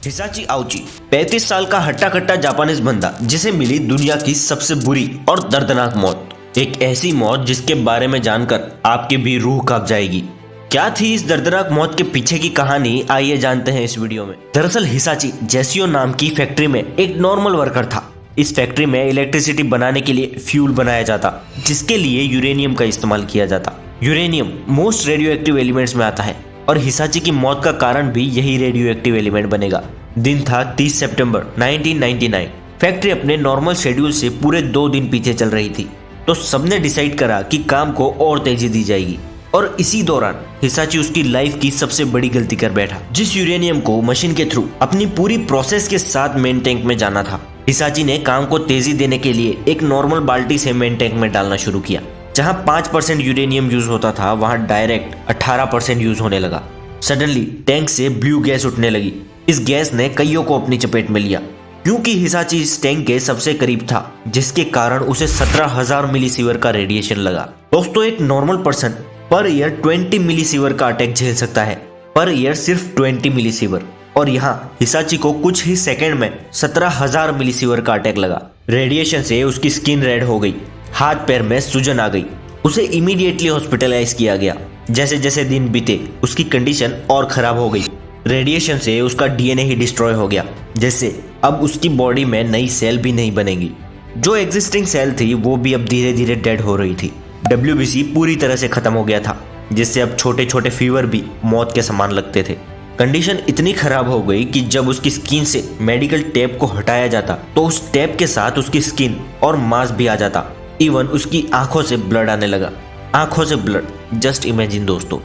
हिसाची आउची 35 साल का हट्टा कट्टा जापानीज बंदा जिसे मिली दुनिया की सबसे बुरी और दर्दनाक मौत। एक ऐसी मौत जिसके बारे में जानकर आपकी भी रूह कांप जाएगी। क्या थी इस दर्दनाक मौत के पीछे की कहानी, आइए जानते हैं इस वीडियो में। दरअसल हिसाची जैसियो नाम की फैक्ट्री में एक नॉर्मल वर्कर था। इस फैक्ट्री में इलेक्ट्रिसिटी बनाने के लिए फ्यूल बनाया जाता, जिसके लिए यूरेनियम का इस्तेमाल किया जाता। Uranium most radio active elements में आता है और हिसाची की मौत का कारण भी यही रेडियो एक्टिव एलिमेंट बनेगा। दिन था 30 सितंबर 1999। फैक्ट्री अपने नॉर्मल शेड्यूल से पूरे 2 दिन पीछे चल रही थी, तो सबने डिसाइड करा कि काम को और तेजी दी जाएगी। और इसी दौरान हिसाची उसकी लाइफ की सबसे बड़ी गलती कर बैठा। जिस यूरेनियम को मशीन के थ्रू अपनी पूरी प्रोसेस के साथ मेन टैंक में जाना था, हिसाची ने काम को तेजी देने के लिए एक नॉर्मल बाल्टी से मेन टैंक में डालना शुरू किया। जहां 5% यूरेनियम यूज होता था, वहां डायरेक्ट 18% यूज होने लगा। सडनली टैंक से ब्लू गैस उठने लगी। इस गैस ने कईयों को अपनी चपेट में लिया, क्योंकि हिसाची इस टैंक के सबसे करीब था, जिसके कारण उसे 17,000 मिलीसीवर का रेडिएशन लगा। दोस्तों, एक नॉर्मल पर्सन पर ईयर 20 मिलीसीवर का अटैक झेल सकता है, पर ईयर सिर्फ 20 मिलीसीवर, और यहाँ हिसाची को कुछ ही सेकंड में 17,000 मिलीसीवर का अटैक लगा। रेडिएशन से उसकी स्किन रेड हो गई, हाथ पैर में सूजन आ गई। उसे इमीडिएटली हॉस्पिटलाइज किया गया। जैसे जैसे दिन बीते उसकी कंडीशन और खराब हो गई। रेडिएशन से उसका डीएनए ही डिस्ट्रॉय हो गया, जैसे अब उसकी बॉडी में नई सेल भी नहीं बनेगी। जो एग्जिस्टिंग सेल थी वो भी अब धीरे धीरे डेड हो रही थी। WBC पूरी तरह से खत्म हो गया था, जिससे अब छोटे छोटे फीवर भी मौत के समान लगते थे। कंडीशन इतनी खराब हो गई कि जब उसकी स्किन से मेडिकल टेप को हटाया जाता, तो उस टेप के साथ उसकी स्किन और मांस भी आ जाता। इवन उसकी आंखों से ब्लड आने लगा। आंखों से ब्लड, जस्ट इमेजिन दोस्तों,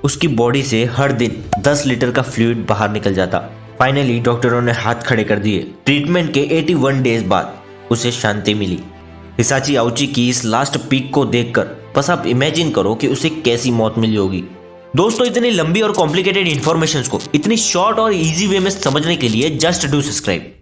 उसकी बॉडी से हर दिन 10 लीटर का फ्लूइड बाहर निकल जाता। फाइनली डॉक्टरों ने हाथ खड़े कर दिए। ट्रीटमेंट के 81 डेज बाद उसे शांति मिली। हिसाची आउची की इस लास्ट पीक को देखकर बस आप इमेजिन करो कि उसे कैसी मौत मिली होगी। दोस्तों, इतनी लंबी और कॉम्प्लिकेटेड इंफॉर्मेशन को इतनी शॉर्ट और इजी वे में समझने के लिए जस्ट डू सब्सक्राइब।